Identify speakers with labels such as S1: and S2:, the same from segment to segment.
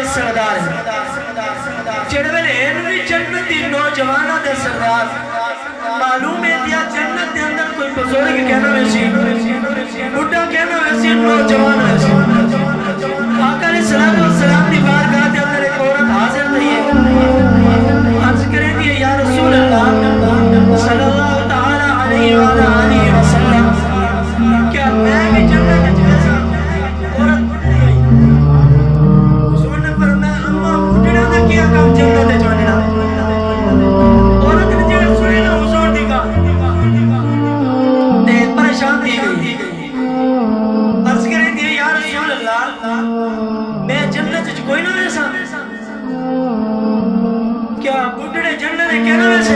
S1: دے سردار جڑوے نے جنتی نوجوانہ دے سردار معلوم ہے دیا جنت دے اندر کوئی بزرگ کہنا ویسی بڑھا کہنا ویسی نوجوان ویسی آقا علیہ السلام دی بارگاہ دے اندر ایک عورت حاضر نہیں ہے عرض کریں کہ یا رسول اللہ صلی اللہ تعالی علیہ وآلہ وسلم کیا میں بھی جنت جیسا عورت بڑھ گئی حضور نے فرمایا اما بڑھنا دا کیا کام جنت جانے نا عورت نے جڑا سنے نا حضور دی کا تے پریشان دی گئی عرض کریں کہ یا رسول اللہ میں جنت کوئی نہ ویسا کیا بڑھڑے جنت کہنا ویسے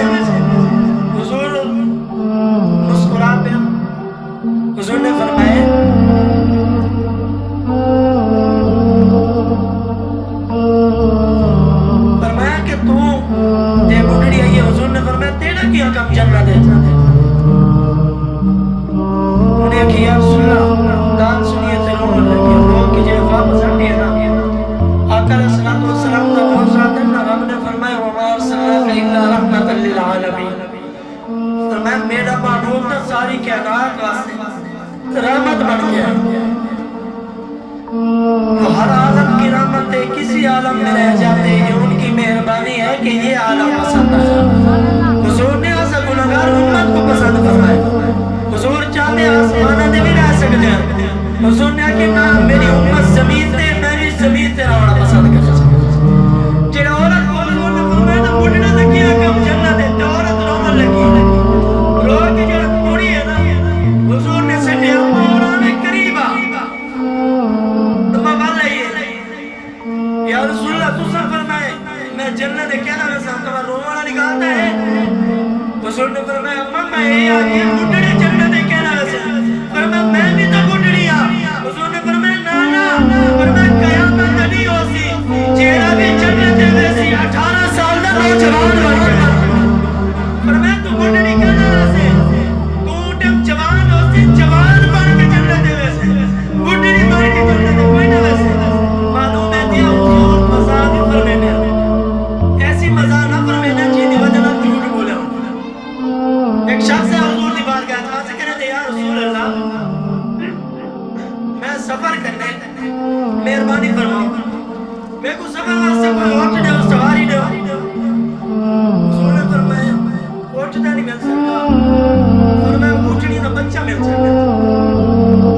S1: حضور مسکرا پہ حضور نے فرمایا کہ تو تے بڑھڑی آئی ہے حضور نے فرمایا تیرا کیا کام جنت ہے انہیں کیا رسول اللہ دان سنیے تے رونے لگی لوگ کی جائے واپس ہٹی ہے نا آقا علیہ السلام کا حوصلہ دینا رب نے فرمایا وَمَا أَرْسَلْنَاكَ إِلَّا رَحْمَةً لِّلْعَالَمِينَ فرمایا میرا معلوم تھا ساری کائنات واسطے رحمت بن گیا ہر عالم کی رحمت ہے کسی عالم میں رہ جاتے یہ ان کی مہربانی ہے کہ یہ عالم پسند ہے حضور نے ایسا گناہگار امت کو پسند فرمایا حضور چاہتے آسمانہ دے بھی رہ سکتے ہیں حضور نے کہ نہ میری امت زمین تے میری زمین تے رہنا پسند کر سکتے جڑا عورت کو حضور نے فرمایا نا بڑھنا تے کیا کام جنت ہے تے عورت رونے لگی رو کے جڑا کوڑی ہے نا حضور نے سٹے مولانا قریب آ تم بول رہی یا رسول اللہ تو سن فرمائے میں جنت ہے کہنا ویسا تمہارا رونے والا نکالتا ہے حضور نے فرمایا اماں میں یہ آگے بڑھڑے جنت ہے کہنا ویسا فرمایا میں بھی تو بڑھڑی آ حضور نے فرمایا نانا فرمایا قیامت نہیں ہو سی جیڑا بھی جنت ہے ویسی 18 سال دا نوجوان بن گیا فرمایا تو بڑھڑی کہنا ویسے تو ٹم جوان ہو سی جوان بن کے جنت ہے ویسے بڑھڑی بن کے جنت ہے کوئی نہ ویسے معلوم ہے دیا حضور مزاح بھی فرمینے ایسی مزاح نہ فرمینے جی دی وجہ نہ جھوٹ بولے ایک شخص ہے حضور دی بات گیا تھا سے کہنے دے یا رسول اللہ میں سفر کرنے مہربانی فرماؤ میں کو سفر واسطے کوئی اوٹ دے سواری دے حضور نے فرمایا اوٹ دا نہیں مل سکتا فرمایا اونٹنی دا بچہ مل سکتا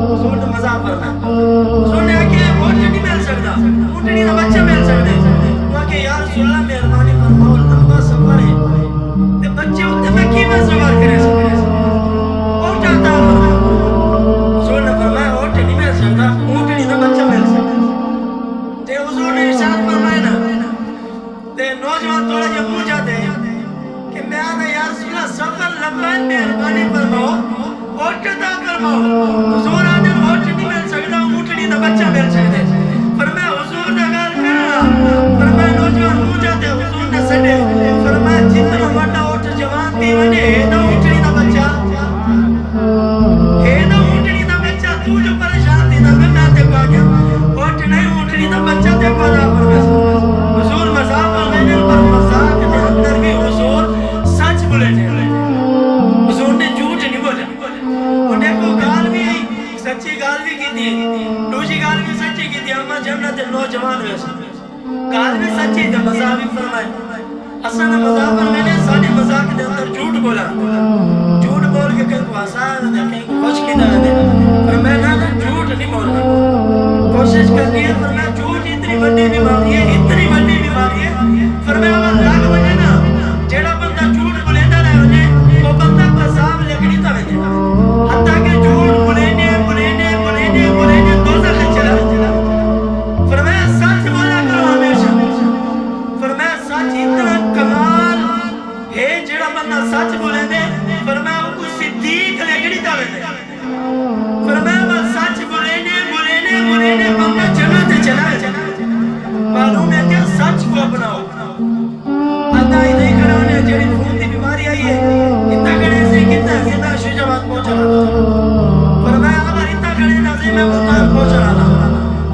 S1: حضور نے مزاح فرمایا حضور نے کہ اوٹ نہیں مل سکتا اونٹنی دا بچہ مل سکتا وہ کہ یا رسول اللہ مہربانی فرماؤ لمبا سفر ہے تے بچے ہوتے میں کی میں سفر کرے اوٹ آتا حضور نے فرمایا اوٹ نہیں مل سکتا اونٹنی دا بچہ مل سکتا تے حضور نے ارشاد فرمایا نا تے نوجوان تھوڑا جب پوچھا تے کہ میں آنا یا رسول اللہ سفر لمبا ہے مہربانی فرماؤ اوٹ عطا فرماؤ حضور آنے اوٹ نہیں مل سکتا اونٹنی دا بچہ مل سکتا فرمایا حضور نے گال کرنا فرمایا نوجوان پوچھا تے حضور نے سڈے فرمایا جتنا بڑا اوٹ جوان دی ونے دا اونٹنی دا بچہ اے دا اونٹنی دا بچہ تو جو پریشان دی دا میں تے کو گیا اوٹ نہیں اونٹنی دا بچہ تے کو دا حضور مذاق فرمانے پر مذاق دے اندر بھی حضور سچ بولے حضور نے جھوٹ نہیں بولے انہیں کو گال بھی سچی گال بھی کی تھی دوسری گال بھی سچی کی تھی اما جنت نوجوان ویسا گال بھی سچی تھی مذاق بھی فرمائے اصلا مذاق فرمانے ساری مذاق دے اندر جھوٹ بولا جھوٹ بول کے کہیں کو آسان دے کہیں کو خوش کی دے فرمایا نا جھوٹ نہیں بولنا کوشش کرنی ہے فرمایا جھوٹ اتنی بڑی بیماری ہے اتنی بڑی بیماری ہے فرمایا وہ لاگ بنے نا جیڑا بندہ جھوٹ بولیندہ رہے ہونے وہ بندہ قصاب لکڑی تا ویندے حتیٰ کہ جھوٹ بولینے دوزخ چلا فرمایا سچ بولا کرو ہمیشہ فرمایا سچ اتنا کمال ہے جیڑا بندہ سچ بولیندے فرمایا وہ کوئی صدیق لکڑی تا ویندے فرمایا وہ سچ بولینے بندہ جنت چلا معلوم ہے کہ سچ کو اپناؤ آتا ہی نہیں کھڑا ہونے جڑی خون دی بیماری آئی ہے اتنا کھڑے سے کتنا شجاعت پہنچا فرمایا اگر اتنا کھڑے نازی میں ملتان پہنچا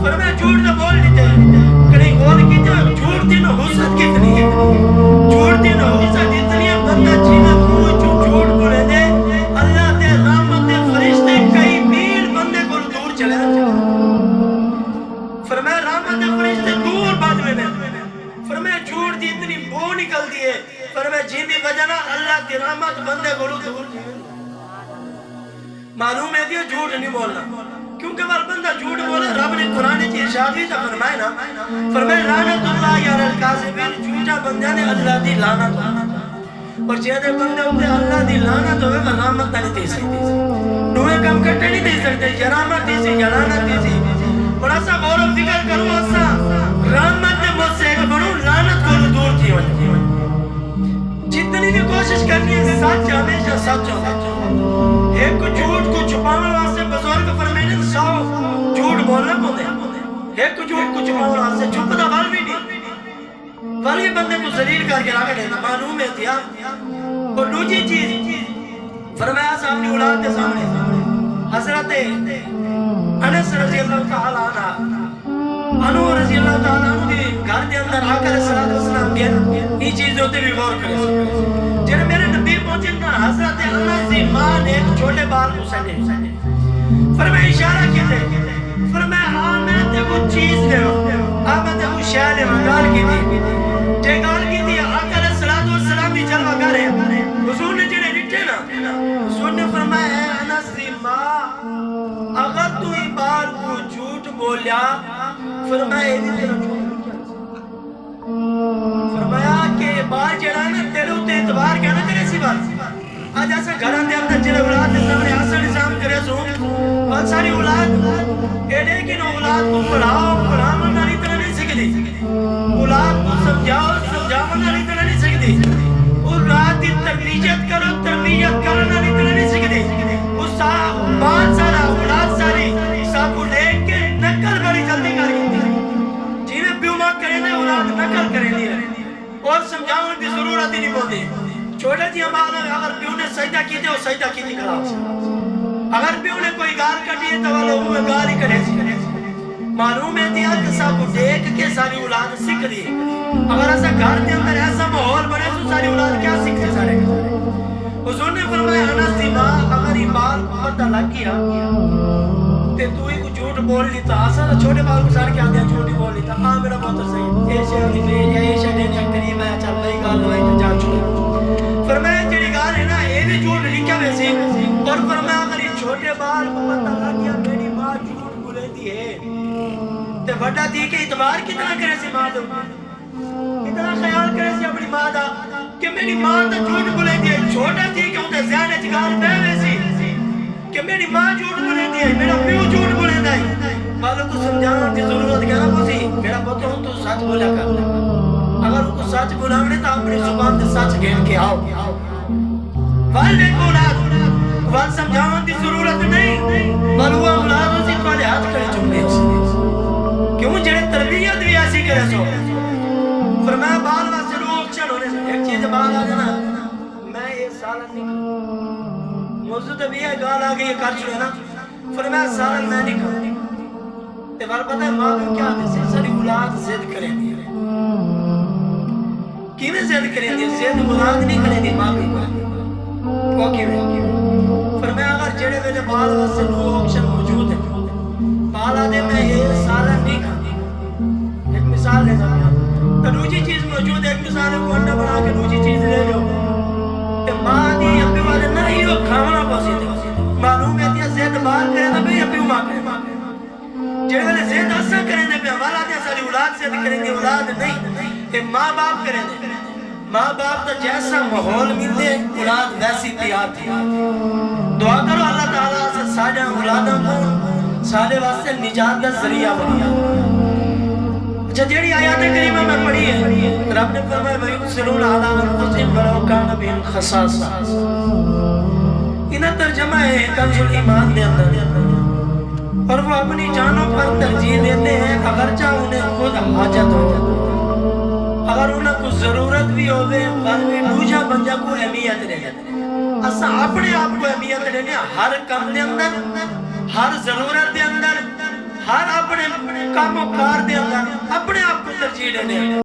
S1: فرمایا جھوٹ نہ بول دیتے کہیں غور فرشتے دور بھاج میں نے فرمایا جھوٹ دی اتنی بو نکل دی ہے فرمایا جن دی وجہ نہ اللہ کی رحمت بندے کو دور دی معلوم ہے کہ جھوٹ نہیں بولنا کیونکہ وہ بندہ جھوٹ بولے رب نے قرآن کی ارشاد بھی فرمایا نا فرمایا لعنت اللہ علی الکاذبین جھوٹا بندہ نے اللہ دی لعنت اور جہدے بندے ہوتے اللہ دی لعنت ہوئے وہ رحمت نہیں دے سکتے دوئے کم کٹے نہیں دے سکتے رحمت دی سی لعنت دی سی اور ایسا غور و فکر کرو ایسا رحمت نے مجھ سے ایک بڑھو لعنت کو دور تھی جتنی بھی کوشش کرنی ہے سچ ہمیشہ سچ ہو ایک کو جھوٹ کو چھپانے واسطے بزرگ فرمائے سو جھوٹ بولنا پوندے ایک کو جھوٹ کو چھپانے واسطے چھپتا بل بھی نہیں بل بھی بندے کو ذلیل کر کے رکھ دینا معلوم ہے تھیا اور دوسری چیز فرمایا سامنے اولاد کے سامنے حضرت انس رضی اللہ تعالیٰ عنہ انو رضی اللہ تعالیٰ عنہ دی گھر دے اندر آقا علیہ السلام کے یہ چیز ہوتے بھی غور کرے جنہیں میرے نبی پہنچے نا حضرت انس دی ماں نے ایک چھوٹے بال کو سنے فرمایا اشارہ کی تھے فرمایا ہاں میں تے وہ چیز لے ہاں میں تے وہ شاہ لے گال کی تھی جے گال کی تھی آقا علیہ السلام بھی جلوہ کر رہے حضور نے جنہیں رکھتے نا حضور نے فرمایا اے انس دی ماں اگر تو ہی بال کو جھوٹ بولیا فرمایا یہ بھی تیرا جھوٹ فرمایا کہ بال جڑا نا تیرے ہوتے اعتبار کیا نا کرے سی بات آج ایسا گھران دے اندر جنہیں اولاد دے سامنے آسان نظام کرے سو بہت ساری اولاد ایڈے کی نو اولاد کو پڑھاؤ مناری طرح نہیں سکتی اولاد کو سمجھاؤ مناری طرح نہیں سکتی اولاد دی تربیت کرو ناری طرح نہیں سکتی اس بات سارا اولاد ساری سب کو دیکھ کے نکل بڑی جلدی کر گئی جیویں پیو ماں کریں دے اولاد نکل کریں دی اور سمجھاؤں کی ضرورت ہی نہیں بولتی چھوٹے جی ہمارا اگر پیو نے سجدہ کی دے وہ سجدہ کی تھی کھڑا اگر پیو نے کوئی گال کٹی ہے تو وہ ہوئے گال ہی کرے سی معلوم ہے دیا کہ سب کو دیکھ کے ساری اولاد سکھ دی اگر ایسا گھر کے اندر ایسا ماحول بنے تو ساری اولاد کیا سکھتے سارے حضور نے فرمایا انس دی ماں اگر یہ بال کو پتہ لگ گیا تے تو ہی کو جھوٹ بول لیتا آسان چھوٹے بال کو سارے کیا دیا جھوٹ ہی بول لیتا ہاں میرا بہت صحیح اے شہر نہیں اے شہر نہیں قریب ہے چل بھائی گال لوائی تو جا چھوڑ فرمایا جڑی گال ہے نا یہ بھی جھوٹ لکھا ویسے اور فرمایا اگر یہ چھوٹے بال کو پتہ لگ گیا میری ماں جھوٹ بولے دی ہے تے بڑا دی کے اعتبار کتنا کرے سی ماں دو اتنا خیال کرے سی اپنی ماں دا کہ میری ماں تو جھوٹ بولے دی ہے چھوٹا تھی کہ انہیں ذہن اچگال پہ ویسی کہ میری ماں جھوٹ بولے دی ہے میرا پیو جھوٹ بولے دی ہے والوں کو سمجھانا کی ضرورت کیا نا پوسی میرا پتہ ہوں تو سچ بولا کر اگر ان کو سچ بولاونے تو اپنی زبان سے سچ گھین کے آؤ والے کو اولاد وال سمجھانا کی ضرورت نہیں والو اولاد اسی توالے ہاتھ کرے چکنے کیوں جڑے تربیت بھی ایسی کرے سو فرمایا بال واسے لوگ چل ہونے سے ایک چیز بال آ جانا میں یہ سالن نہیں کروں موضوع تو بھی ہے گال آگے یہ کر چلے نا فرمایا سالن میں نہیں کروں تے بال پتہ ہے ماں بھی کیا آتے سے ساری اولاد زد کریں دی کیویں زد کریں دی زد اولاد نہیں کریں دی ماں بھی وہ کیویں فرمایا اگر جڑے ویلے بال واسے لوگ آپشن موجود ہے بال آدھے میں یہ سالن نہیں کھاتی ایک مثال لے جاؤں تو دوسری چیز موجود ہے ایک مثال کو انڈا بنا کے دوسری چیز لے لو کہ ماں دی ابی والے نہ ہی وہ کھانا پوسی تھے معلوم ہے کہ زید بال کرے تو بھی ابی ماں کرے جڑے والے زید اثر کریں دے پہ حوالہ دیا ساری اولاد زید کریں گے اولاد نہیں کہ ماں باپ کریں دے ماں باپ تو جیسا ماحول ملتے اولاد ویسی تیار تھی دعا کرو اللہ تعالیٰ سے ساڑھے اولادوں کو سارے واسطے نجات کا ذریعہ بنیا اچھا جیڑی آیات کریمہ میں پڑھی ہے رب نے فرمایا وَيُبْصِرُونَ عَلَىٰ أَنفُسِهِمْ وَلَوْ كَانَ بِهِمْ خَصَاصَةٌ انہاں ترجمہ ہے کنز الایمان دے اندر اور وہ اپنی جانوں پر ترجیح دیتے ہیں اگرچہ انہیں خود حاجت ہو اگر انہیں کچھ ضرورت بھی ہوئے قلبی دوجہ بنجا کو اہمیت دے اسا اپنے آپ کو اہمیت دینے ہر کم دے اندر ہر ضرورت دے اندر ہر اپنے کام و کار دے اندر اپنے آپ کو ترجیح دینے